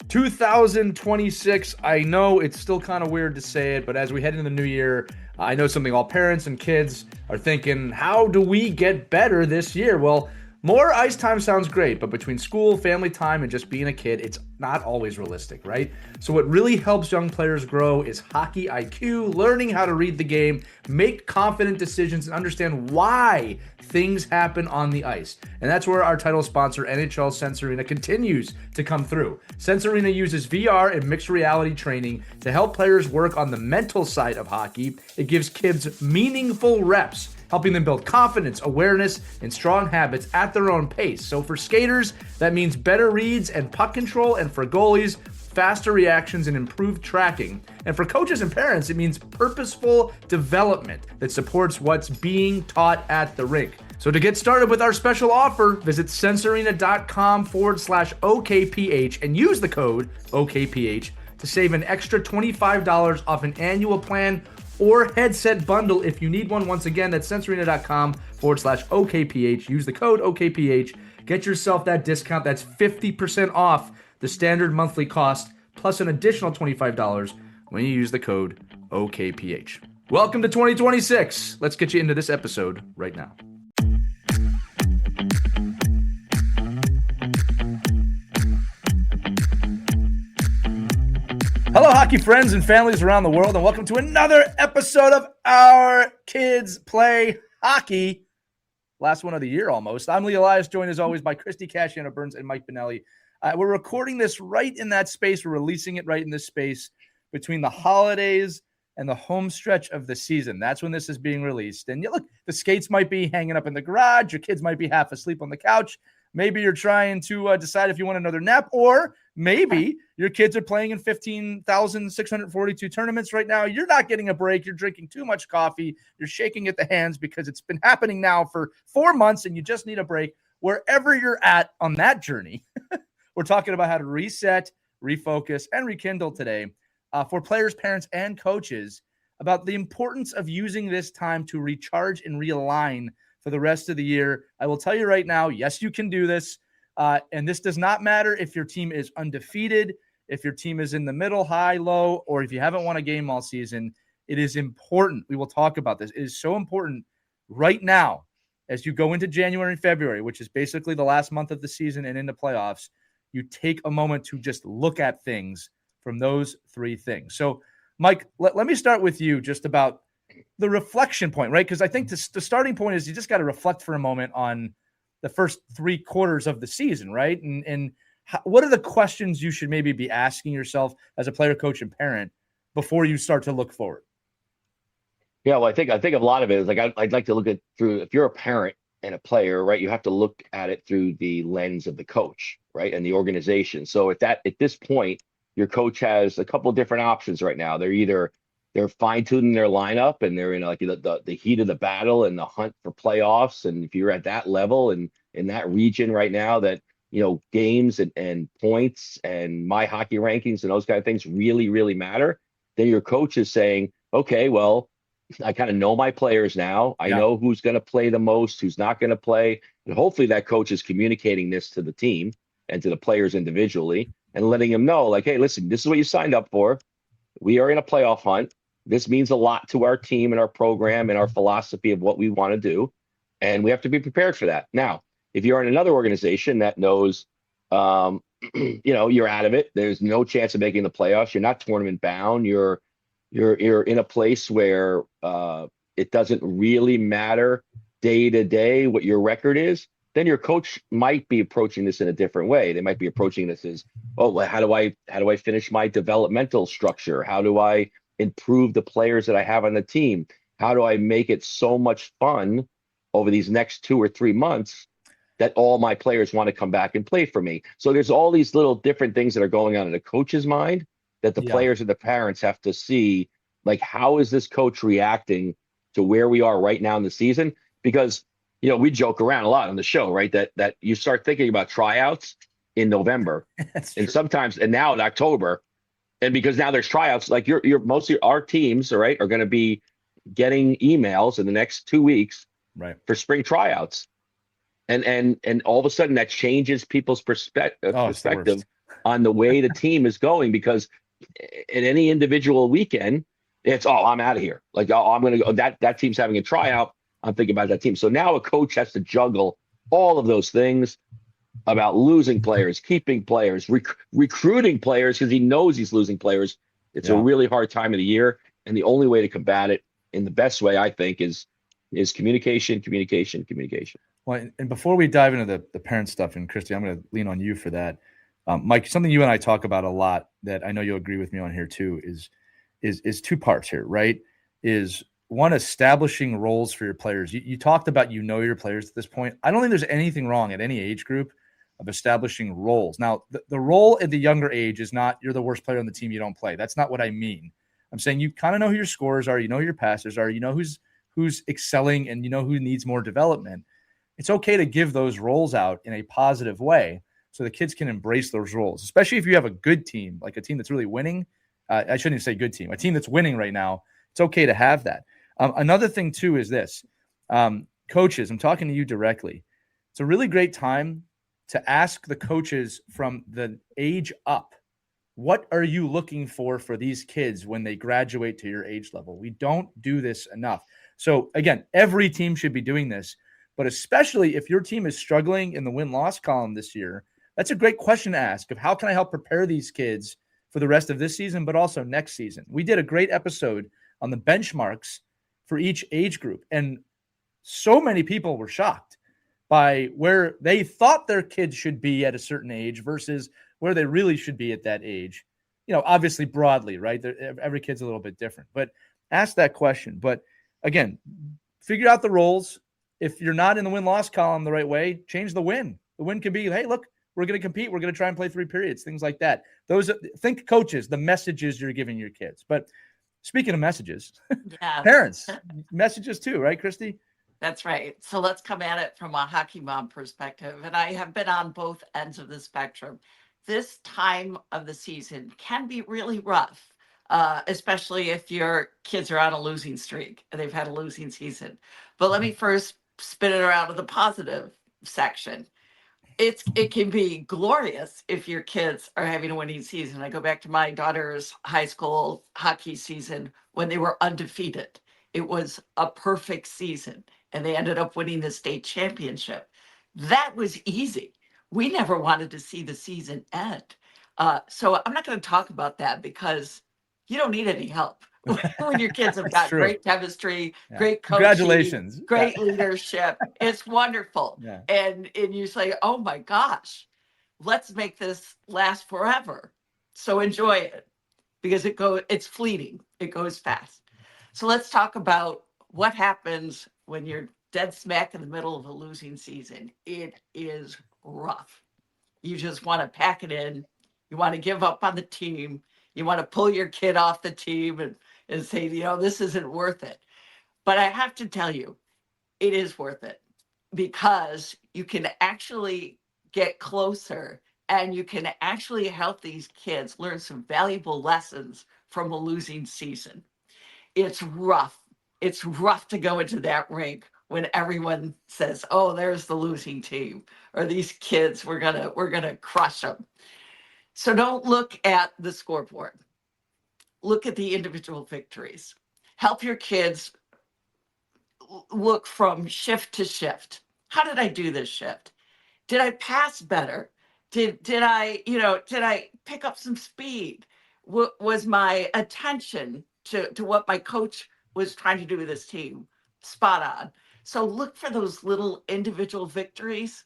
2026. I know it's still kind of weird to say it, but as we head into the new year, I know something all parents and kids are thinking, how do we get better this year? Well, more ice time sounds great, but between school, family time, and just being a kid, it's not always realistic, right? So what really helps young players grow is hockey IQ, learning how to read the game, make confident decisions, and understand why things happen on the ice. And that's where our title sponsor, NHL Sense Arena, continues to come through. Sense Arena uses VR and mixed reality training to help players work on the mental side of hockey. It gives kids meaningful reps, helping them build confidence, awareness, and strong habits at their own pace. So for skaters, that means better reads and puck control, and for goalies, faster reactions and improved tracking. And for coaches and parents, it means purposeful development that supports what's being taught at the rink. So to get started with our special offer, visit sensearena.com/OKPH and use the code OKPH to save an extra $25 off an annual plan or headset bundle if you need one. Once again, that's sensearena.com/OKPH. Use the code OKPH. Get yourself that discount. That's 50% off the standard monthly cost, plus an additional $25 when you use the code OKPH. Welcome to 2026. Let's get you into this episode right now. Hello, hockey friends and families around the world, and welcome to another episode of Our Kids Play Hockey. Last one of the year almost. I'm Lee Elias, joined as always by Christie, Cashiana Burns, and Mike Benelli. We're recording this right in that space. We're releasing it right in this space between the holidays and the home stretch of the season. That's when this is being released. And look, the skates might be hanging up in the garage. Your kids might be half asleep on the couch. Maybe you're trying to decide if you want another nap, or maybe your kids are playing in 15,642 tournaments right now. You're not getting a break. You're drinking too much coffee. You're shaking at the hands because it's been happening now for 4 months and you just need a break. Wherever you're at on that journey, we're talking about how to reset, refocus, and rekindle today for players, parents, and coaches about the importance of using this time to recharge and realign for the rest of the year. I will tell you right now, yes, you can do this. And this does not matter if your team is undefeated, if your team is in the middle, high, low, or if you haven't won a game all season. It is important. We will talk about this. It is so important right now as you go into January and February, which is basically the last month of the season and into playoffs. You take a moment to just look at things from those three things. So, Mike, let me start with you just about the reflection point, right? Because I think the starting point is you just got to reflect for a moment on the first 3 quarters of the season, right? And what are the questions you should maybe be asking yourself as a player, coach, and parent before you start to look forward? Yeah, well, I think a lot of it is like I'd like to look at through, if you're a parent and a player, right, you have to look at it through the lens of the coach, right, and the organization. So at this point, your coach has a couple of different options right now. They're fine-tuning their lineup and they're in like the heat of the battle and the hunt for playoffs. And if you're at that level and in that region right now, that, you know, games and points and my hockey rankings and those kind of things really, really matter, then your coach is saying, okay, well, I kind of know my players now. I know who's going to play the most, who's not going to play. And hopefully that coach is communicating this to the team and to the players individually and letting them know, like, hey, listen, this is what you signed up for. We are in a playoff hunt. This means a lot to our team and our program and our philosophy of what we want to do. And we have to be prepared for that. Now, if you're in another organization that knows, you know, you're out of it, there's no chance of making the playoffs. You're not tournament bound. You're in a place where it doesn't really matter day to day what your record is. Then your coach might be approaching this in a different way. They might be approaching this as, oh, well, how do I finish my developmental structure? How do I improve the players that I have on the team? How do I make it so much fun over these next 2 or 3 months that all my players want to come back and play for me? So there's all these little different things that are going on in the coach's mind that the players and the parents have to see, like, how is this coach reacting to where we are right now in the season? Because, you know, we joke around a lot on the show, right? That you start thinking about tryouts in November and sometimes, and now in October. And because now there's tryouts, like mostly our teams, all right, are going to be getting emails in the next 2 weeks, right, for spring tryouts. And all of a sudden that changes people's perspective on the way the team is going, because in any individual weekend, it's, oh, I'm out of here. Like, oh, I'm going to go. That team's having a tryout. I'm thinking about that team. So now a coach has to juggle all of those things about losing players, keeping players, recruiting players, because he knows he's losing players. It's a really hard time of the year. And the only way to combat it in the best way, I think, is communication, communication, communication. Well, and before we dive into the parent stuff, and Christie, I'm going to lean on you for that. Mike, something you and I talk about a lot that I know you'll agree with me on here too is two parts here, right? Is one, establishing roles for your players. You talked about, your players at this point. I don't think there's anything wrong at any age group of establishing roles. Now, the role at the younger age is not you're the worst player on the team, you don't play. That's not what I mean. I'm saying you kind of know who your scorers are, you know who your passers are, you know who's excelling, and you know who needs more development. It's okay to give those roles out in a positive way so the kids can embrace those roles, especially if you have a good team, like a team that's really winning. I shouldn't even say good team, a team that's winning right now. It's okay to have that. Another thing too is this, coaches, I'm talking to you directly. It's a really great time to ask the coaches from the age up, what are you looking for these kids when they graduate to your age level? We don't do this enough. So again, every team should be doing this, but especially if your team is struggling in the win-loss column this year, that's a great question to ask of how can I help prepare these kids for the rest of this season, but also next season. We did a great episode on the benchmarks for each age group, and so many people were shocked by where they thought their kids should be at a certain age versus where they really should be at that age. Obviously broadly, right? Every kid's a little bit different, but ask that question. But again, figure out the roles. If you're not in the win-loss column the right way, change the win. The win can be, hey, look, we're going to compete. We're going to try and play 3 periods, things like that. Think coaches, the messages you're giving your kids. But speaking of messages, parents, messages too, right, Christie? That's right. So let's come at it from a hockey mom perspective. And I have been on both ends of the spectrum. This time of the season can be really rough, especially if your kids are on a losing streak and they've had a losing season. But let me first spin it around to the positive section. It can be glorious if your kids are having a winning season. I go back to my daughter's high school hockey season when they were undefeated. It was a perfect season, and they ended up winning the state championship. That was easy. We never wanted to see the season end. So I'm not going to talk about that because you don't need any help when your kids have got great chemistry, great coaching, congratulations, great leadership. It's wonderful. And you say, oh my gosh, let's make this last forever. So enjoy it because it's fleeting. It goes fast. So let's talk about what happens when you're dead smack in the middle of a losing season. It is rough. You just want to pack it in. You want to give up on the team. You want to pull your kid off the team and say, this isn't worth it. But I have to tell you, it is worth it because you can actually get closer and you can actually help these kids learn some valuable lessons from a losing season. It's rough. It's rough to go into that rink when everyone says, oh, there's the losing team, or these kids, we're gonna crush them. So don't look at the scoreboard. Look at the individual victories. Help your kids look from shift to shift. How did I do this shift? Did I pass better? Did I pick up some speed? Was my attention to what my coach was trying to do with this team spot on? So look for those little individual victories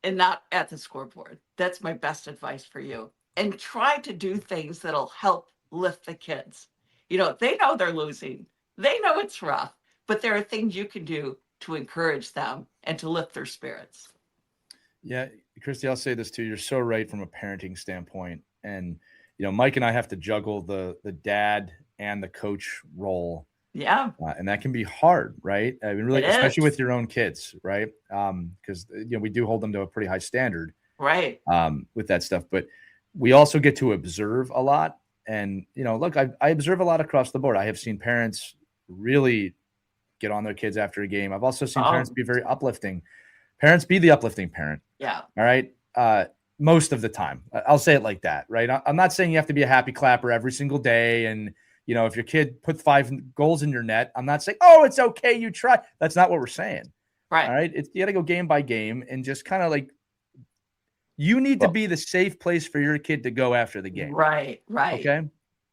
and not at the scoreboard. That's my best advice for you. And try to do things that'll help lift the kids. They know they're losing. They know it's rough, but there are things you can do to encourage them and to lift their spirits. Yeah, Christie, I'll say this too. You're so right from a parenting standpoint. And, Mike and I have to juggle the dad and the coach role. Yeah. And that can be hard, right? I mean, really, especially with your own kids, right? Because, we do hold them to a pretty high standard. Right. With that stuff. But we also get to observe a lot. And, look, I observe a lot across the board. I have seen parents really get on their kids after a game. I've also seen parents be very uplifting. Parents, be the uplifting parent. Yeah. All right. most of the time. I'll say it like that, right? I'm not saying you have to be a happy clapper every single day. And, you know, if your kid put 5 goals in your net, I'm not saying, oh, it's okay, you try. That's not what we're saying. Right. All right. You got to go game by game and just kind of like, you need to be the safe place for your kid to go after the game. Right. Okay.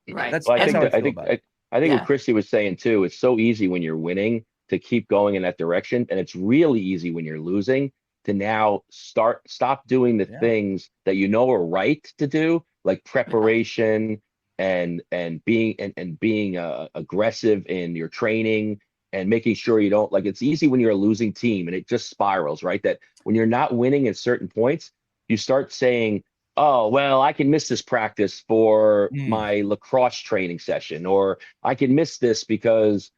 Right. That's I how I feel think about it. I think what Christie was saying too, it's so easy when you're winning to keep going in that direction. And it's really easy when you're losing to now stop doing the things that you know are right to do, like preparation and being aggressive in your training and making sure you don't, like, it's easy when you're a losing team and it just spirals, right? That when you're not winning at certain points, you start saying, oh, well, I can miss this practice for my lacrosse training session, or I can miss this because,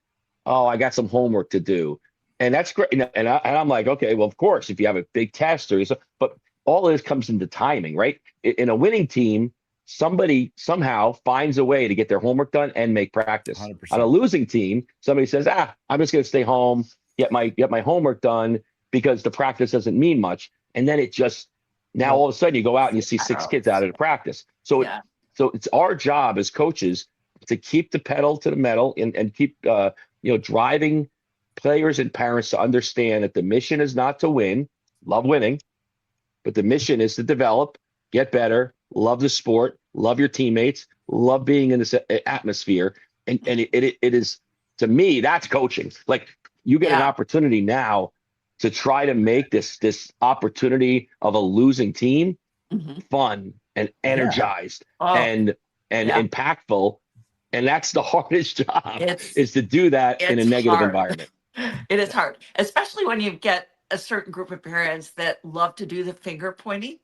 oh, I got some homework to do. And that's great. And I'm like, okay, well, of course, if you have a big test or so, but all of this comes into timing, right? In a winning team, somebody somehow finds a way to get their homework done and make practice. 100%. On a losing team, somebody says, I'm just going to stay home, get my homework done because the practice doesn't mean much. And then it just, now all of a sudden you go out and you see 6 kids out of the practice. So it's our job as coaches to keep the pedal to the metal and keep, driving players and parents to understand that the mission is not to win, love winning, but the mission is to develop, get better, love the sport, love your teammates, love being in this atmosphere. And it is, to me, that's coaching. Like, you get an opportunity now to try to make this opportunity of a losing team fun and energized and impactful. And that's the hardest job, is to do that in a negative environment. It is hard, especially when you get a certain group of parents that love to do the finger pointing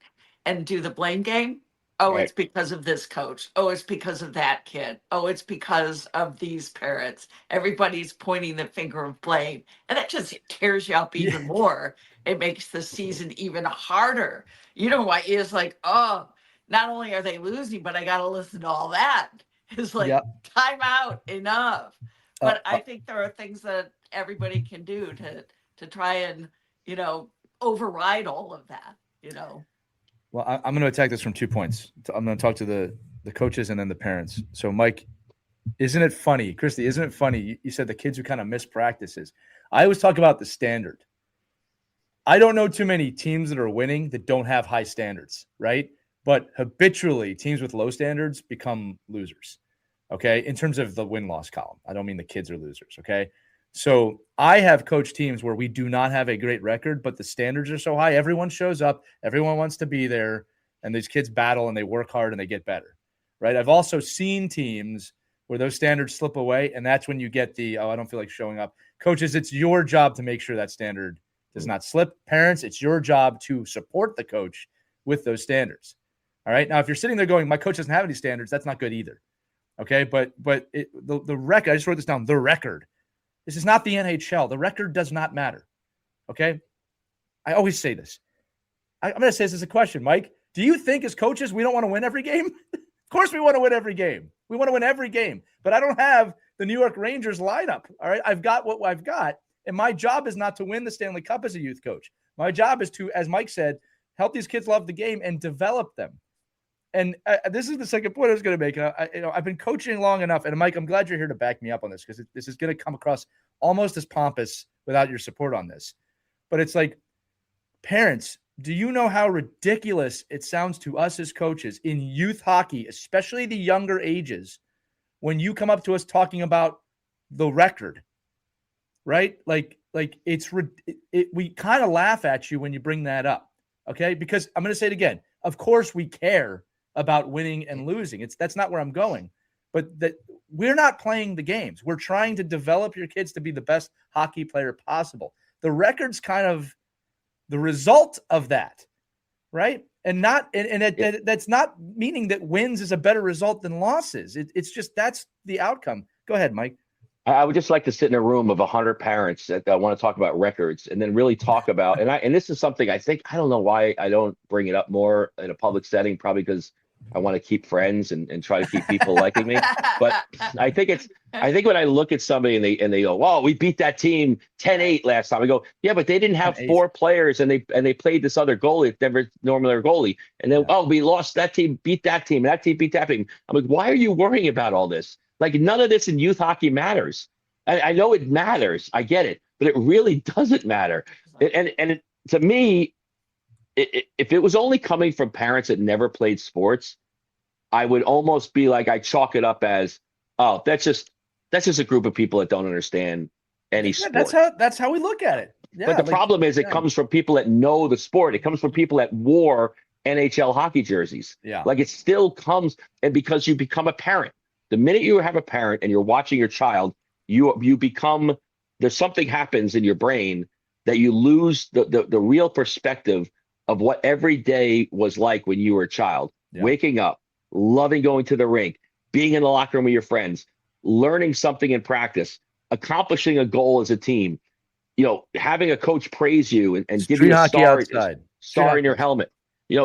and do the blame game. Oh, it's because of this coach. Oh, it's because of that kid. Oh, it's because of these parents. Everybody's pointing the finger of blame. And that just tears you up even more. It makes the season even harder. You know why? It's like, oh, not only are they losing, but I got to listen to all that. It's like, time out, enough. But I think there are things that everybody can do to try and, override all of that, Well, I'm going to attack this from 2 points. I'm going to talk to the coaches and then the parents. So, Mike, isn't it funny, Christie, isn't it funny? You said the kids who kind of miss practices. I always talk about the standard. I don't know too many teams that are winning that don't have high standards, right? But habitually, teams with low standards become losers, okay, in terms of the win-loss column. I don't mean the kids are losers, okay? So I have coached teams where we do not have a great record, but the standards are so high. Everyone shows up. Everyone wants to be there. And these kids battle and they work hard and they get better, right? I've also seen teams where those standards slip away. And that's when you get the, I don't feel like showing up. Coaches, it's your job to make sure that standard does not slip. Parents, it's your job to support the coach with those standards. All right. Now, if you're sitting there going, my coach doesn't have any standards, that's not good either. Okay. But the record, I just wrote this down, the record. This is not the NHL. The record does not matter. Okay. I always say this. I'm going to say this as a question, Mike. Do you think as coaches, we don't want to win every game? Of course we want to win every game. We want to win every game. But I don't have the New York Rangers lineup. All right. I've got what I've got. And my job is not to win the Stanley Cup as a youth coach. My job is to, as Mike said, help these kids love the game and develop them. And this is the second point I was going to make. I've been coaching long enough. And Mike, I'm glad you're here to back me up on this, because this is going to come across almost as pompous without your support on this. But it's like, parents, do you know how ridiculous it sounds to us as coaches in youth hockey, especially the younger ages, when you come up to us talking about the record, right? Like we kind of laugh at you when you bring that up, okay? Because I'm going to say it again. Of course we care about winning and losing. That's not where I'm going. But that we're not playing the games. We're trying to develop your kids to be the best hockey player possible. The record's kind of the result of that, right? And that's not meaning that wins is a better result than losses. It's just that's the outcome. Go ahead, Mike. I would just like to sit in a room of 100 parents that want to talk about records and then really talk about, and this is something I don't know why I don't bring it up more in a public setting, probably because I want to keep friends and try to keep people liking me. But I think when I look at somebody and they go, "Oh, we beat that team 10-8 last time." I go, "Yeah, but they didn't have 10-8. 4 players and they played this other goalie, never normally their goalie. And then, oh, we lost that team, beat that team, and that team beat that team." I'm like, "Why are you worrying about all this? Like none of this in youth hockey matters." I know it matters. I get it, but it really doesn't matter. To me, if it was only coming from parents that never played sports, I would almost be like, I chalk it up as, oh, that's just a group of people that don't understand any sport. That's how we look at it. Yeah, but the problem is it comes from people that know the sport. It comes from people that wore NHL hockey jerseys. Yeah. Like it still comes, and because you become a parent, the minute you have a parent and you're watching your child, you become, there's something happens in your brain that you lose the real perspective of what every day was like when you were a child. Yeah. Waking up, loving going to the rink, being in the locker room with your friends, learning something in practice, accomplishing a goal as a team, having a coach praise you and give you a star in your helmet.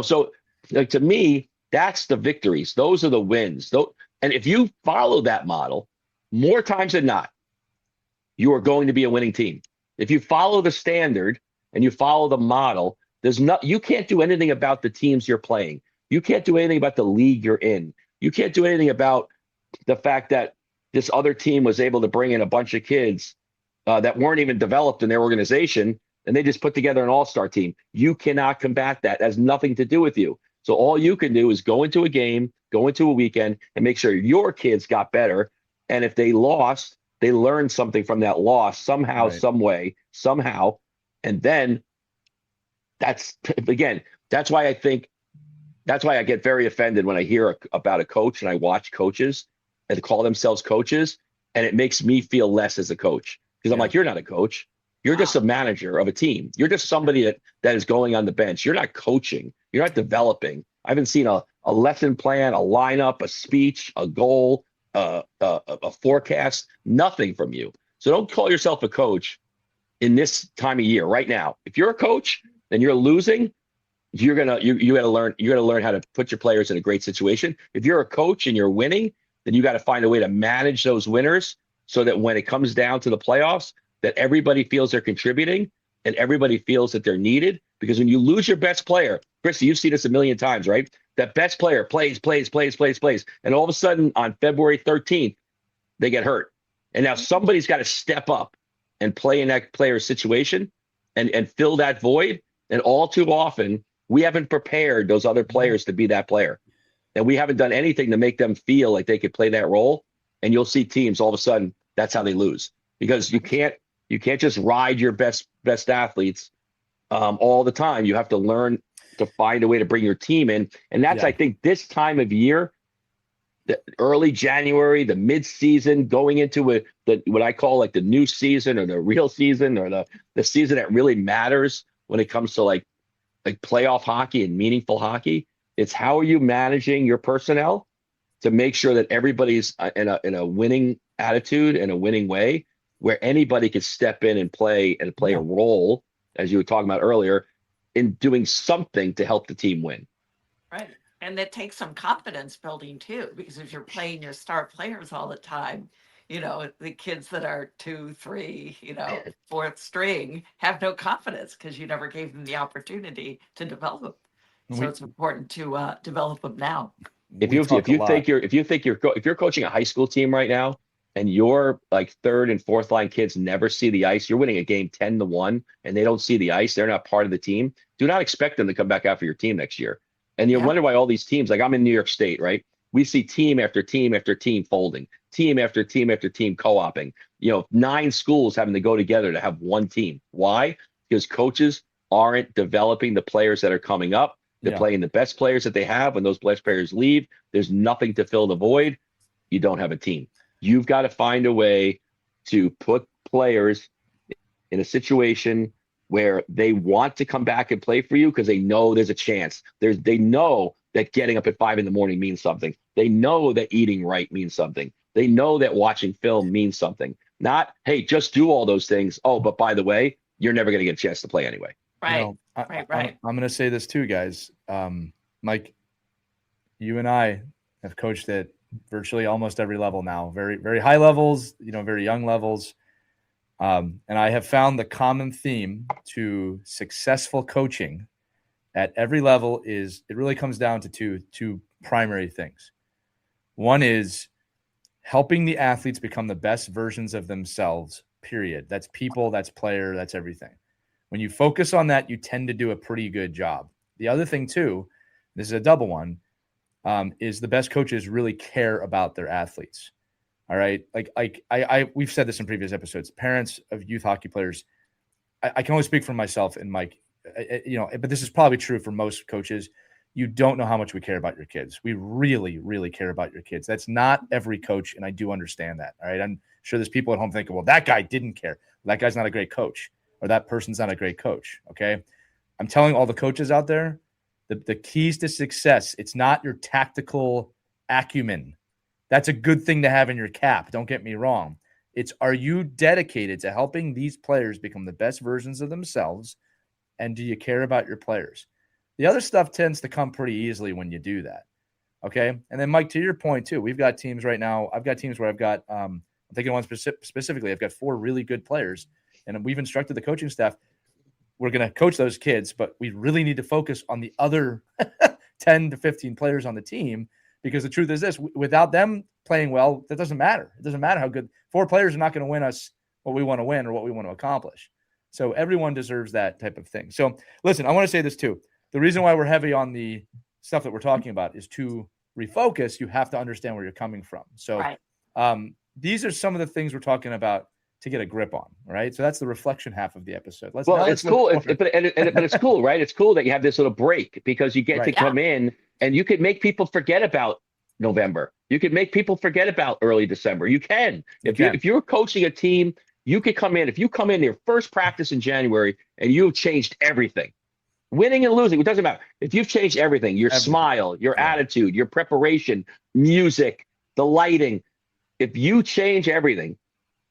So like, to me, that's the victories. Those are the wins. And if you follow that model, more times than not, you are going to be a winning team. If you follow the standard and you follow the model, you can't do anything about the teams you're playing. You can't do anything about the league you're in. You can't do anything about the fact that this other team was able to bring in a bunch of kids that weren't even developed in their organization, and they just put together an all-star team. You cannot combat that. It has nothing to do with you. So all you can do is go into a game, go into a weekend, and make sure your kids got better. And if they lost, they learned something from that loss somehow, right, some way, somehow. And then that's why I get very offended when I hear about a coach and I watch coaches that call themselves coaches, and it makes me feel less as a coach. Because I'm like, you're not a coach. You're just a manager of a team. You're just somebody that is going on the bench. You're not coaching. You're not developing. I haven't seen a lesson plan, a lineup, a speech, a goal, a forecast, nothing from you. So don't call yourself a coach in this time of year right now. If you're a coach and you're losing, you got to learn how to put your players in a great situation. If you're a coach and you're winning, then you got to find a way to manage those winners so that when it comes down to the playoffs, that everybody feels they're contributing and everybody feels that they're needed. Because when you lose your best player, Christie, you've seen this a million times, right? That best player plays. And all of a sudden on February 13th, they get hurt. And now somebody's got to step up and play in that player's situation and fill that void. And all too often, we haven't prepared those other players to be that player. And we haven't done anything to make them feel like they could play that role. And you'll see teams all of a sudden, that's how they lose. Because you can't just ride your best athletes all the time. You have to learn to find a way to bring your team in. And that's, I think, this time of year, the early January, the mid-season, going into what I call like the new season or the real season or the season that really matters when it comes to like playoff hockey and meaningful hockey. It's how are you managing your personnel to make sure that everybody's in a winning attitude and a winning way, where anybody could step in and play a role, as you were talking about earlier, in doing something to help the team win. Right. And that takes some confidence building too, because if you're playing your star players all the time, the kids that are 2, 3, fourth string have no confidence because you never gave them the opportunity to develop. So it's important to develop them now. If you think you're coaching a high school team right now, and your like third and fourth line kids never see the ice, you're winning a game 10-1, and they don't see the ice, they're not part of the team. Do not expect them to come back after your team next year. And you wonder why all these teams, like I'm in New York State, right? We see team after team after team folding, team after team after team co-oping. 9 schools having to go together to have one team. Why? Because coaches aren't developing the players that are coming up. They're playing the best players that they have. When those best players leave, there's nothing to fill the void. You don't have a team. You've got to find a way to put players in a situation where they want to come back and play for you because they know there's a chance. They know that getting up at 5 a.m. means something. They know that eating right means something. They know that watching film means something. Not, hey, just do all those things. Oh, but by the way, you're never going to get a chance to play anyway. Right. Right. I'm going to say this too, guys. Mike, you and I have coached at virtually almost every level now, very, very high levels, very young levels. And I have found the common theme to successful coaching at every level is it really comes down to two primary things. One is helping the athletes become the best versions of themselves, period. That's people, that's player, that's everything. When you focus on that, you tend to do a pretty good job. The other thing too, this is a double one, is the best coaches really care about their athletes. All right. We've said this in previous episodes, parents of youth hockey players, I can only speak for myself and Mike, but this is probably true for most coaches. You don't know how much we care about your kids. We really, really care about your kids. That's not every coach, and I do understand that. All right, I'm sure there's people at home thinking, well, that guy didn't care. That guy's not a great coach, or that person's not a great coach. Okay, I'm telling all the coaches out there, the keys to success, it's not your tactical acumen. That's a good thing to have in your cap. Don't get me wrong. It's, are you dedicated to helping these players become the best versions of themselves, and do you care about your players? The other stuff tends to come pretty easily when you do that. Okay. And then, Mike, to your point too, we've got teams right now. I've got teams where I've got, I'm thinking one specifically, I've got 4 really good players, and we've instructed the coaching staff, we're going to coach those kids, but we really need to focus on the other 10 to 15 players on the team, because the truth is this, without them playing well, that doesn't matter. It doesn't matter how good 4 players are not going to win us what we want to win or what we want to accomplish. So everyone deserves that type of thing. So listen, I want to say this too. The reason why we're heavy on the stuff that we're talking about is to refocus. You have to understand where you're coming from. So these are some of the things we're talking about to get a grip on, right? So that's the reflection half of the episode. It's cool, but it's cool, right? It's cool that you have this little break, because you get to come in and you could make people forget about November. You could make people forget about early December. You can. If you're coaching a team, you could come in. If you come in your first practice in January and you've changed everything, winning and losing, it doesn't matter. If you've changed everything, your smile, your attitude, your preparation, music, the lighting, if you change everything,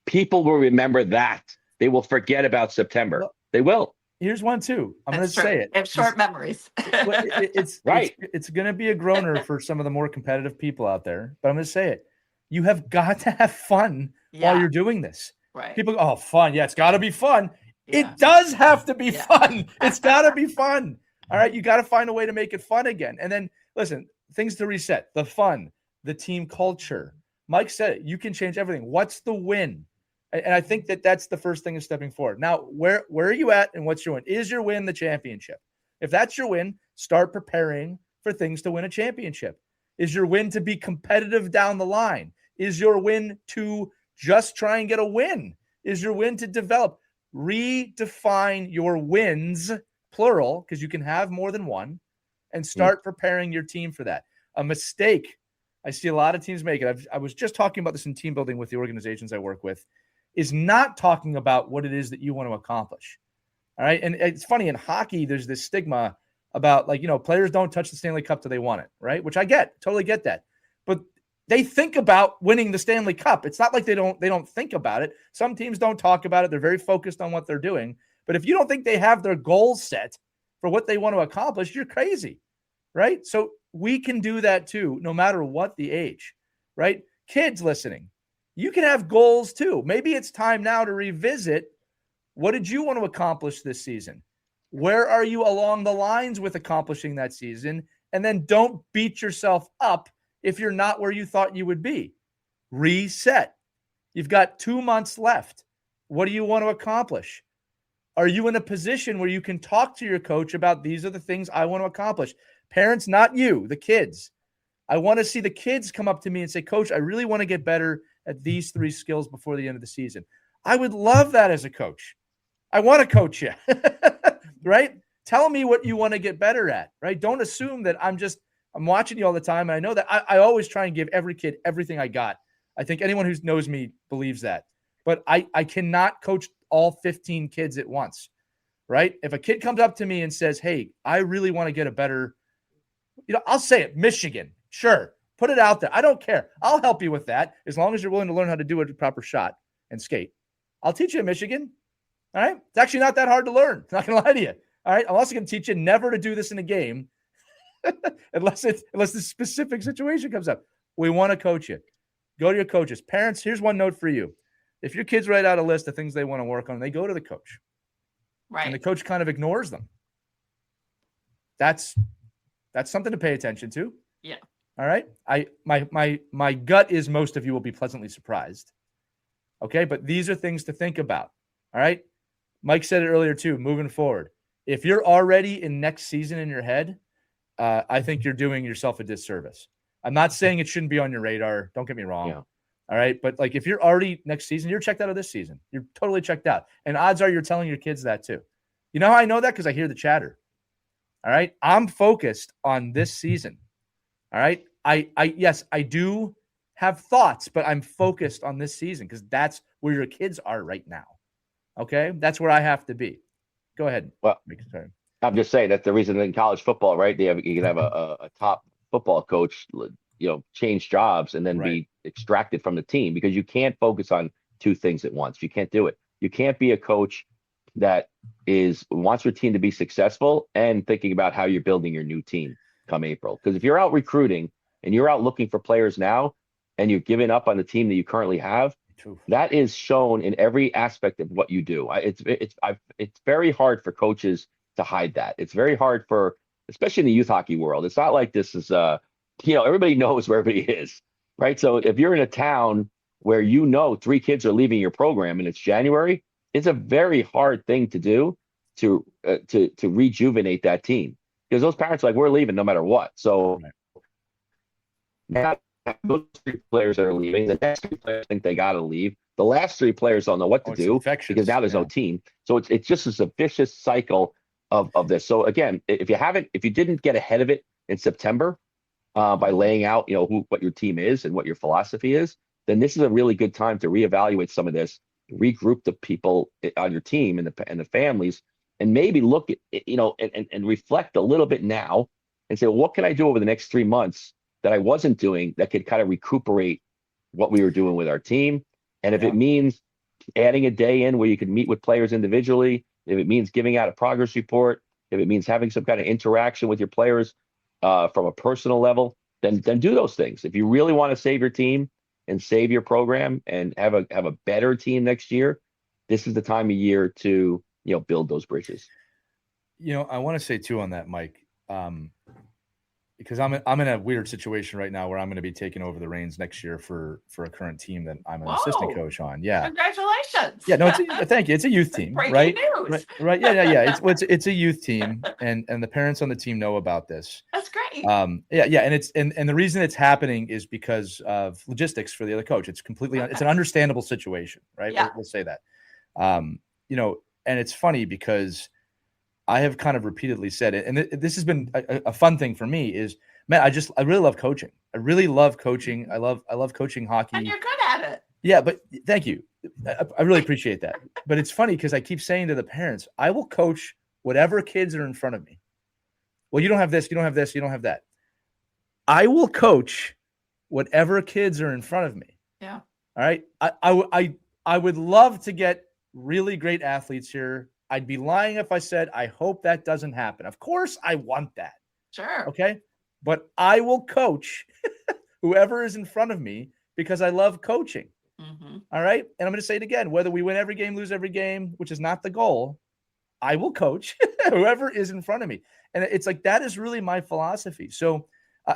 people will remember that. They will forget about September. They will. Here's one too. I'm going to say it. They have short memories. It's right. It's going to be a groaner for some of the more competitive people out there, but I'm going to say it. You have got to have fun while you're doing this. Right. People go, oh, fun. Yeah, it's got to be fun. Yeah. It does have to be fun. It's got to be fun. All right. You got to find a way to make it fun again. And then listen, things to reset, the fun, the team culture. Mike said it. You can change everything. What's the win? And I think that's the first thing is stepping forward. Now, where are you at and what's your win? Is your win the championship? If that's your win, start preparing for things to win a championship. Is your win to be competitive down the line? Is your win to just try and get a win? Is your win to develop? Redefine your wins, plural, because you can have more than one, and start preparing your team for that. A mistake I see a lot of teams make it. I was just talking about this in team building with the organizations I work with, is not talking about what it is that you want to accomplish. All right. And it's funny, in hockey, there's this stigma about players don't touch the Stanley Cup till they want it. Right. Which I totally get that. But they think about winning the Stanley Cup. It's not like they don't think about it. Some teams don't talk about it. They're very focused on what they're doing. But if you don't think they have their goals set for what they want to accomplish, you're crazy. Right. So we can do that too, no matter what the age. Right. Kids listening, you can have goals too. Maybe it's time now to revisit, what did you want to accomplish this season? Where are you along the lines with accomplishing that season? And then don't beat yourself up if you're not where you thought you would be. Reset. You've got 2 months left. What do you want to accomplish? Are you in a position where you can talk to your coach about, these are the things I want to accomplish? Parents, not you, the kids. I want to see the kids come up to me and say, Coach, I really want to get better at these 3 skills before the end of the season. I would love that as a coach. I want to coach you, right? Tell me what you want to get better at, right? Don't assume that I'm watching you all the time. And I know that I always try and give every kid everything I got. I think anyone who knows me believes that. But I cannot coach all 15 kids at once, right? If a kid comes up to me and says, hey, I really want to get a better, I'll say it, Michigan. Sure. Put it out there. I don't care. I'll help you with that as long as you're willing to learn how to do a proper shot and skate. I'll teach you in Michigan. All right. It's actually not that hard to learn. I'm not going to lie to you. All right. I'm also going to teach you never to do this in a game unless the specific situation comes up. We want to coach you. Go to your coaches. Parents, here's one note for you. If your kids write out a list of things they want to work on, they go to the coach. Right. And the coach kind of ignores them. That's something to pay attention to. Yeah. All right. My gut is most of you will be pleasantly surprised. Okay. But these are things to think about. All right. Mike said it earlier too, moving forward. If you're already in next season in your head, I think you're doing yourself a disservice. I'm not saying it shouldn't be on your radar. Don't get me wrong. Yeah. All right. But like if you're already next season, you're checked out of this season. You're totally checked out. And odds are you're telling your kids that too. You know how I know that? Because I hear the chatter. All right. I'm focused on this season. All right. Yes, I do have thoughts, but I'm focused on this season because that's where your kids are right now. Okay. That's where I have to be. Go ahead. Well, I'm just saying that's the reason in college football, right? You can have a top football coach, change jobs and then be extracted from the team because you can't focus on two things at once. You can't do it. You can't be a coach that wants your team to be successful and thinking about how you're building your new team come April. Because if you're out recruiting and you're out looking for players now and you're giving up on the team that you currently have, that is shown in every aspect of what you do. It's very hard for coaches to hide that. It's very hard especially in the youth hockey world. It's not like this is everybody knows where everybody is, right? So if you're in a town where 3 kids are leaving your program and it's January, it's a very hard thing to do to rejuvenate that team because those parents are like, we're leaving no matter what. So now those 3 players that are leaving, the next 3 players think they got to leave. The last 3 players don't know what to do because now there's no team. So it's just a vicious cycle of this. So again, if you didn't get ahead of it in September by laying out, what your team is and what your philosophy is, then this is a really good time to reevaluate some of this, regroup the people on your team and the families, and maybe look at and reflect a little bit now and say, well, what can I do over the next 3 months that I wasn't doing that could kind of recuperate what we were doing with our team? And if it means adding a day in where you can meet with players individually, if it means giving out a progress report, if it means having some kind of interaction with your players from a personal level, then do those things. If you really want to save your team and save your program and have a better team next year, this is the time of year to build those bridges. I want to say too on that, Mike, because I'm in a weird situation right now where I'm going to be taking over the reins next year for a current team that I'm an assistant coach on. Yeah. Congratulations. Yeah. No, thank you. It's a youth team, right? News. Right. Yeah. It's a youth team, and the parents on the team know about this. That's great. Yeah. And the reason it's happening is because of logistics for the other coach. It's completely it's an understandable situation, right? Yeah. We'll say that. And it's funny because I have kind of repeatedly said it, and this has been a fun thing for me is, man, I really love coaching. I really love coaching. I love coaching hockey. And you're good at it. Yeah, but thank you. I really appreciate that. But it's funny because I keep saying to the parents, I will coach whatever kids are in front of me. Well, you don't have this, you don't have this, you don't have that. I will coach whatever kids are in front of me. Yeah. All right. I would love to get really great athletes here. I'd be lying if I said, I hope that doesn't happen. Of course, I want that. Sure. Okay. But I will coach whoever is in front of me because I love coaching. Mm-hmm. All right. And I'm going to say it again, whether we win every game, lose every game, which is not the goal, I will coach whoever is in front of me. And it's like, that is really my philosophy. So,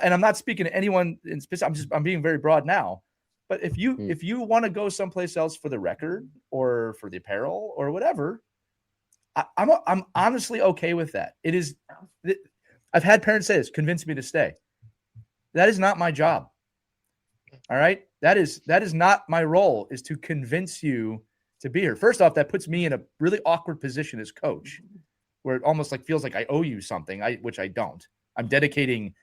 and I'm not speaking to anyone in specific, I'm being very broad now. But if you want to go someplace else for the record or for the apparel or whatever, I'm honestly okay with that. It is. I've had parents say this, convince me to stay. That is not my job. All right. That is not my role, is to convince you to be here. First off, that puts me in a really awkward position as coach, where it almost like feels like I owe you something, which I don't. I'm dedicating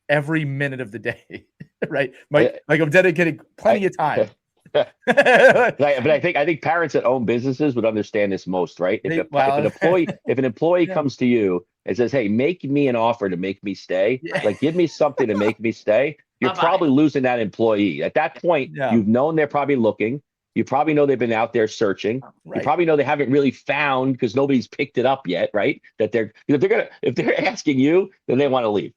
every minute of the day, right? Like I'm dedicating plenty of time. But I think parents that own businesses would understand this most, right? If an employee comes to you and says, "Hey, make me an offer to make me stay," like give me something to make me stay, you're probably losing that employee. At that point, you've known they're probably looking. You probably know they've been out there searching. Right. You probably know they haven't really found because nobody's picked it up yet, right? That if they're asking you, then they want to leave.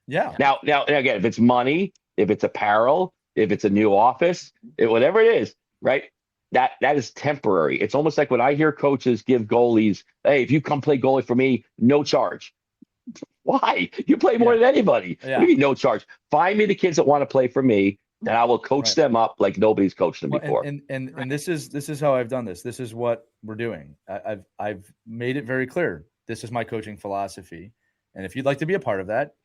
Yeah. Now, again, if it's money, if it's apparel, if it's a new office, whatever it is, right? That is temporary. It's almost like when I hear coaches give goalies, "Hey, if you come play goalie for me, no charge." Why? You play more than anybody. Yeah. What do you mean no charge? Find me the kids that want to play for me, and I will coach them up like nobody's coached them before. And this is how I've done this. This is what we're doing. I've made it very clear. This is my coaching philosophy, and if you'd like to be a part of that,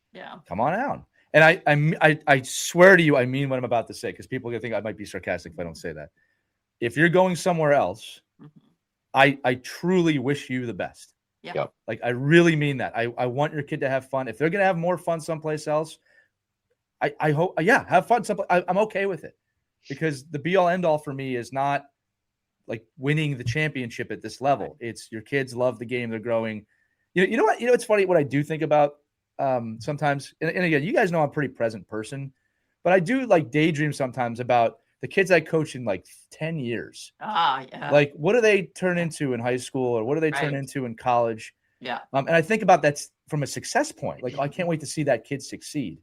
come on out. And I swear to you, I mean what I'm about to say, because people are gonna think I might be sarcastic if I don't say that. If you're going somewhere else, I truly wish you the best. Yeah. Like, I really mean that. I want your kid to have fun. If they're gonna have more fun someplace else, I hope, have fun someplace. I'm okay with it, because the be all end all for me is not like winning the championship at this level. It's your kids love the game, they're growing. You know what? It's funny what I do think about sometimes. And again, you guys know I'm a pretty present person, but I do like daydream sometimes about the kids I coach in like 10 years. Like, what do they turn into in high school, or what do they turn into in college? Yeah. And I think about that from a success point. Like, I can't wait to see that kid succeed.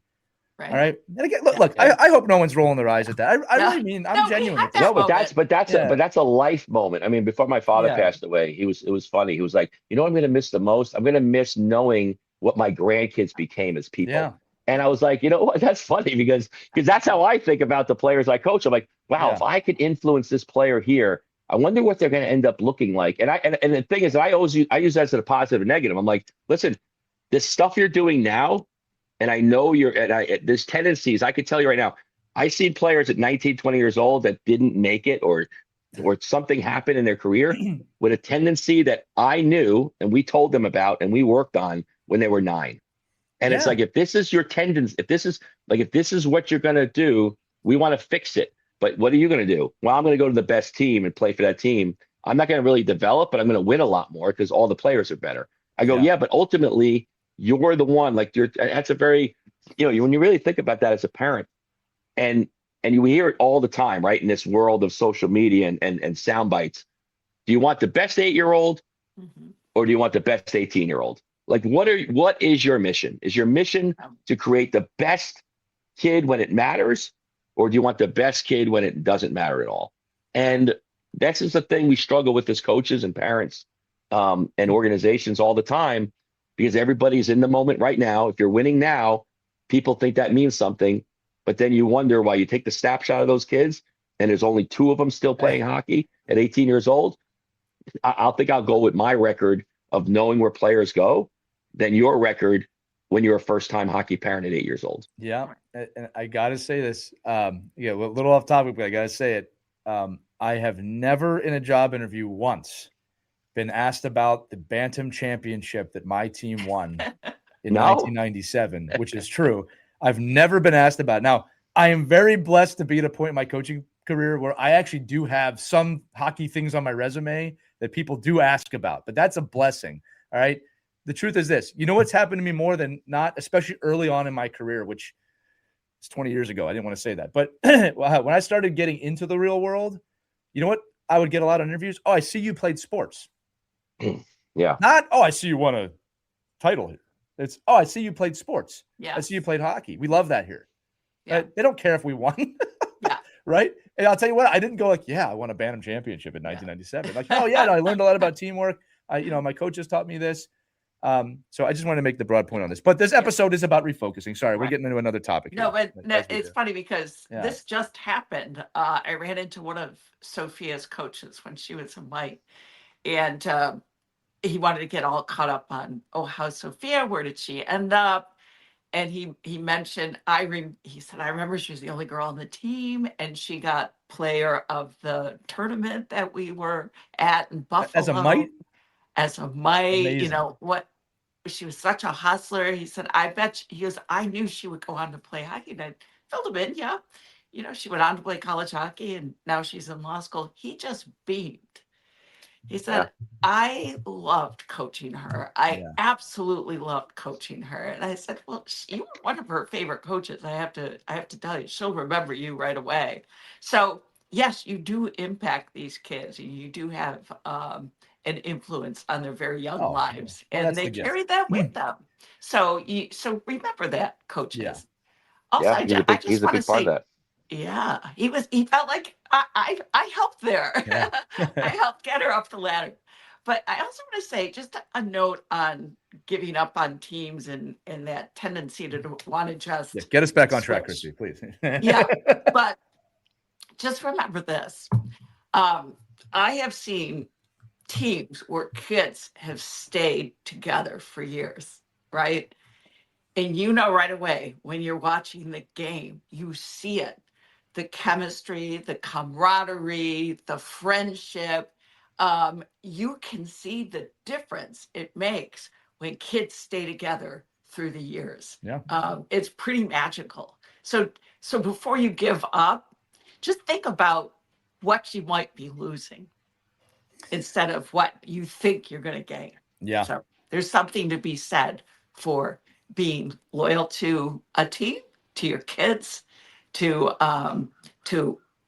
Right. All right. And again, look, I hope no one's rolling their eyes at that. I really mean, I'm genuine with that. No, but that's a life moment. I mean, before my father passed away, it was funny. He was like, you know what I'm going to miss the most? I'm going to miss knowing what my grandkids became as people. Yeah. And I was like, you know what? That's funny, because that's how I think about the players I coach. I'm like, wow, if I could influence this player here, I wonder what they're going to end up looking like. And the thing is, I use that as a positive and negative. I'm like, listen, this stuff you're doing now, and I know there's tendencies. I can tell you right now, I see players at 19, 20 years old that didn't make it, or something happened in their career with a tendency that I knew and we told them about and we worked on when they were 9. And it's like, if this is your tendency, if this is what you're going to do, we want to fix it. But what are you going to do? Well, I'm going to go to the best team and play for that team. I'm not going to really develop, but I'm going to win a lot more because all the players are better. I go, but ultimately you're the one. Like, that's a very, when you really think about that as a parent, and you hear it all the time, right? In this world of social media and sound bites, do you want the best 8-year-old or do you want the best 18-year-old? Like, what is your mission? Is your mission to create the best kid when it matters, or do you want the best kid when it doesn't matter at all? And that's just the thing we struggle with as coaches and parents and organizations all the time, because everybody's in the moment right now. If you're winning now, people think that means something, but then you wonder why you take the snapshot of those kids and there's only 2 of them still playing hockey at 18 years old. I'll go with my record of knowing where players go than your record when you're a first-time hockey parent at 8 years old. Yeah, and I got to say this. A little off topic, but I got to say it. I have never in a job interview once been asked about the Bantam Championship that my team won in 1997, which is true. I've never been asked about it. Now, I am very blessed to be at a point in my coaching career where I actually do have some hockey things on my resume that people do ask about, but that's a blessing. All right. The truth is this, what's happened to me more than not, especially early on in my career, which is 20 years ago. I didn't want to say that, but when I started getting into the real world, you know what? I would get a lot of interviews. Oh, I see you played sports. Yeah. Not, oh, I see you won a title here. It's, oh, I see you played sports. Yeah. I see you played hockey. We love that here. Yeah. They don't care if we won. Right. And I'll tell you what, I didn't go like, I won a Bantam Championship in 1997. Like, oh yeah, no, I learned a lot about teamwork. My coaches taught me this. So I just want to make the broad point on this. But this episode is about refocusing. Sorry, we're getting into another topic. No, but it's funny because this just happened. I ran into one of Sophia's coaches when she was in White, and he wanted to get all caught up on, how's Sophia? Where did she end up? And he mentioned he said, I remember she was the only girl on the team, and she got player of the tournament that we were at in Buffalo. As a mite? As a mite, Amazing. She was such a hustler. He said, I knew she would go on to play hockey. And I filled him in, she went on to play college hockey, and now she's in law school. He just beamed. He said, I loved coaching her. I absolutely loved coaching her. And I said, well, you were one of her favorite coaches. I have to tell you, she'll remember you right away. So yes, you do impact these kids. You do have an influence on their very young Oh, lives, well, and that's they the gift. carry that with them. So remember that, coaches. Yeah. Also, Yeah, I just he's a want to big part of say, that. yeah, he felt like I helped there. Yeah. I helped get her up the ladder. But I also want to say just a note on giving up on teams and that tendency to want to just Yeah, get us back on track, switch. Christie, please. Yeah, but just remember this. I have seen teams where kids have stayed together for years, right? And you know right away when you're watching the game, you see it. The chemistry, the camaraderie, the friendship. You can see the difference it makes when kids stay together through the years. Yeah. It's pretty magical. So before you give up, just think about what you might be losing instead of what you think you're going to gain. Yeah. So there's something to be said for being loyal to a team, to your kids, to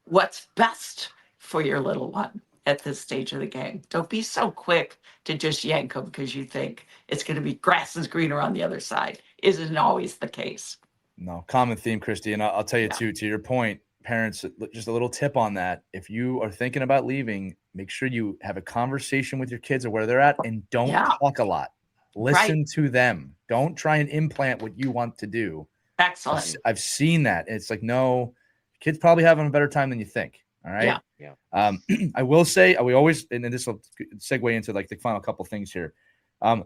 what's best for your little one at this stage of the game. Don't be so quick to just yank them because you think it's going to be grass is greener on the other side. Isn't always the case. No, common theme, Christie. And I'll tell you, Yeah. too, to your point, parents, just a little tip on that. If you are thinking about leaving, make sure you have a conversation with your kids or where they're at and don't Yeah. talk a lot. Listen to them. Don't try and implant what you want to do. Excellent. I've seen that. It's like, no, kids probably having a better time than you think. All right. Yeah. I will say, we always, and this will segue into like the final couple things here.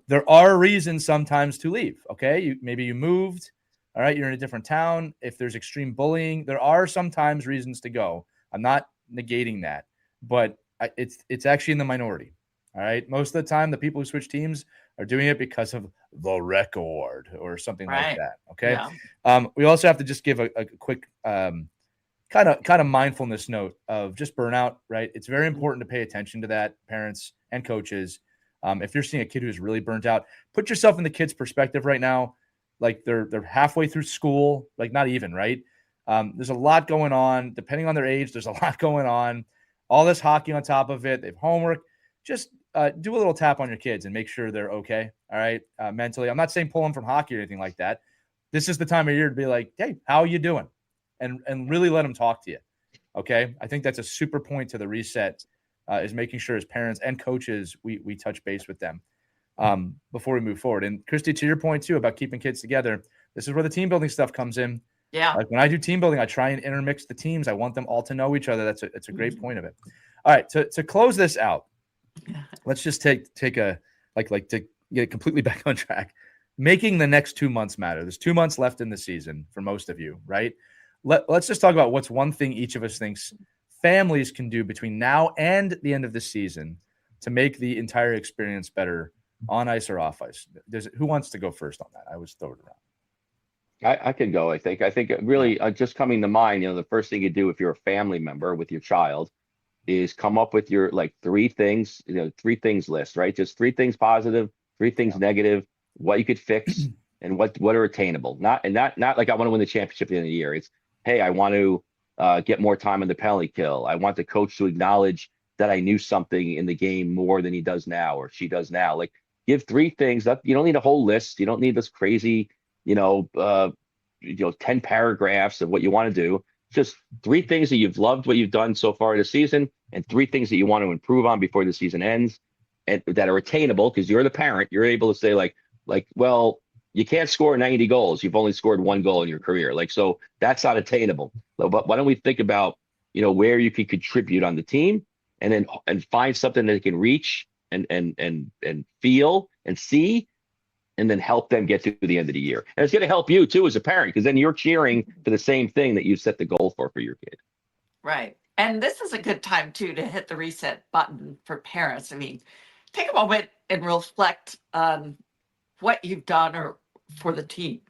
There are reasons sometimes to leave. Okay. Maybe you moved. All right. You're in a different town. If there's extreme bullying, there are sometimes reasons to go. I'm not negating that, but it's actually in the minority. All right. Most of the time, the people who switch teams are doing it because of the record or something like that. Okay. Yeah. We also have to just give a quick kind of mindfulness note of just burnout, right? It's very important to pay attention to that, parents and coaches. If you're seeing a kid who's really burnt out, put yourself in the kid's perspective right now. Like they're halfway through school, like not even, right? There's a lot going on. Depending on their age, there's a lot going on. All this hockey on top of it. They have homework. Just do a little tap on your kids and make sure they're okay. All right. Mentally. I'm not saying pull them from hockey or anything like that. This is the time of year to be like, hey, how are you doing? And really let them talk to you. Okay. I think that's a super point to the reset is making sure as parents and coaches, we touch base with them before we move forward. And Christie, to your point too, about keeping kids together, this is where the team building stuff comes in. Yeah. Like when I do team building, I try and intermix the teams. I want them all to know each other. That's a great point of it. All right. To close this out, let's just take a to get completely back on track. Making the next 2 months matter. There's 2 months left in the season for most of you, right? Let's just talk about what's one thing each of us thinks families can do between now and the end of the season to make the entire experience better on ice or off ice. Who wants to go first on that? I was throw it around. I can go. I think really just coming to mind, the first thing you do if you're a family member with your child is come up with your like 3 things, 3 things list, right? Just 3 things positive, 3 things negative, what you could fix and what are attainable. Not like I want to win the championship at the end of the year. It's, hey, I want to get more time in the penalty kill. I want the coach to acknowledge that I knew something in the game more than he does now or she does now. Like give 3 things that you don't need a whole list. You don't need this crazy, 10 paragraphs of what you want to do. Just 3 things that you've loved what you've done so far this season and 3 things that you want to improve on before the season ends and that are attainable because you're the parent. You're able to say like, well, you can't score 90 goals. You've only scored 1 goal in your career. Like, so that's not attainable. But why don't we think about, where you can contribute on the team and find something that they can reach and feel and see and then help them get to the end of the year. And it's going to help you too as a parent because then you're cheering for the same thing that you set the goal for your kid. Right. And this is a good time too to hit the reset button for parents. I mean, take a moment and reflect on what you've done or for the team.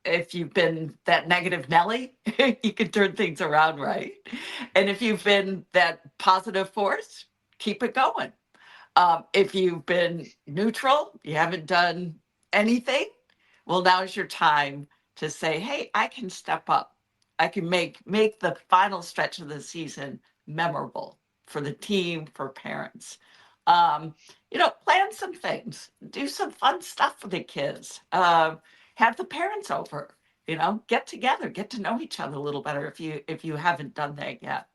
If you've been that negative Nelly, you can turn things around, right? And if you've been that positive force, keep it going. If you've been neutral, you haven't done anything, well, now's your time to say, hey, I can step up. I can make the final stretch of the season memorable for the team, for parents. Plan some things, do some fun stuff with the kids, have the parents over, get together, get to know each other a little better if you haven't done that yet.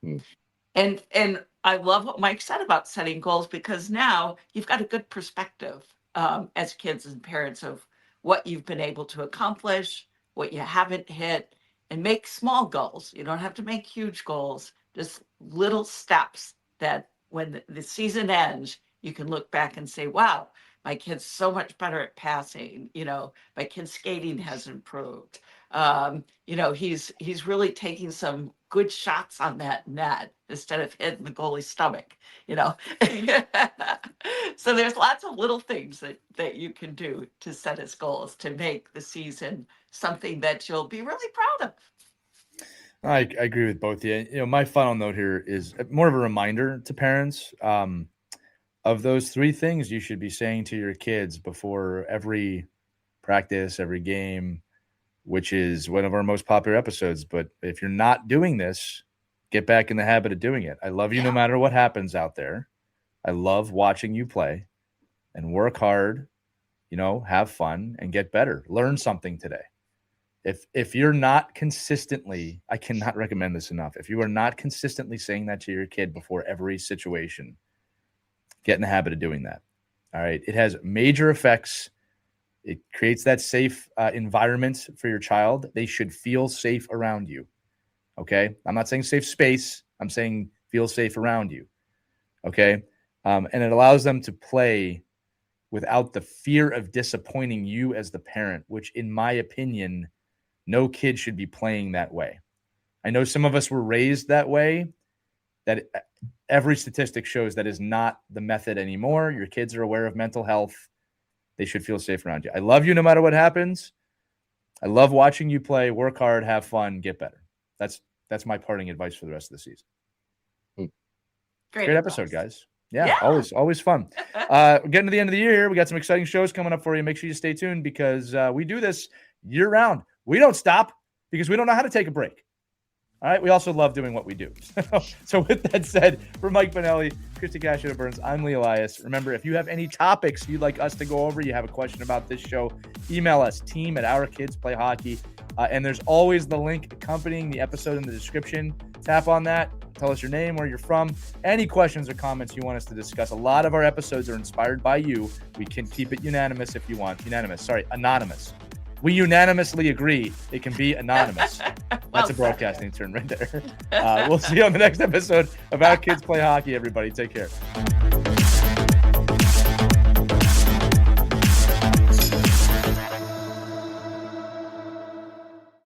And I love what Mike said about setting goals, because now you've got a good perspective as kids and parents of what you've been able to accomplish, what you haven't hit, and make small goals. You don't have to make huge goals, just little steps that when the season ends, you can look back and say, wow, my kid's so much better at passing. My kid's skating has improved. He's really taking some good shots on that net instead of hitting the goalie's stomach, So there's lots of little things that you can do to set as goals to make the season something that you'll be really proud of. I agree with both of you. My final note here is more of a reminder to parents of those three things you should be saying to your kids before every practice, every game, which is one of our most popular episodes. But if you're not doing this, get back in the habit of doing it. I love you no matter what happens out there. I love watching you play and work hard, have fun and get better. Learn something today. If you're not consistently, I cannot recommend this enough. If you are not consistently saying that to your kid before every situation, get in the habit of doing that. All right. It has major effects. It creates that safe environment for your child. They should feel safe around you. Okay. I'm not saying safe space. I'm saying feel safe around you. Okay. And it allows them to play without the fear of disappointing you as the parent, which in my opinion, no kid should be playing that way. I know some of us were raised that way, that every statistic shows that is not the method anymore. Your kids are aware of mental health. They should feel safe around you. I love you no matter what happens. I love watching you play, work hard, have fun, get better. That's my parting advice for the rest of the season. Great episode, guys. Yeah, always fun. We're getting to the end of the year here. We got some exciting shows coming up for you. Make sure you stay tuned because we do this year round. We don't stop because we don't know how to take a break. All right. We also love doing what we do. So with that said, for Mike Benelli, Christie Cascio Burns, I'm Lee Elias. Remember, if you have any topics you'd like us to go over, you have a question about this show, email us, team@ourkidsplayhockey. And there's always the link accompanying the episode in the description. Tap on that. Tell us your name, where you're from, any questions or comments you want us to discuss. A lot of our episodes are inspired by you. We can keep it anonymous if you want. Anonymous. We unanimously agree it can be anonymous. That's a broadcasting term right there. We'll see you on the next episode of Our Kids Play Hockey, everybody. Take care.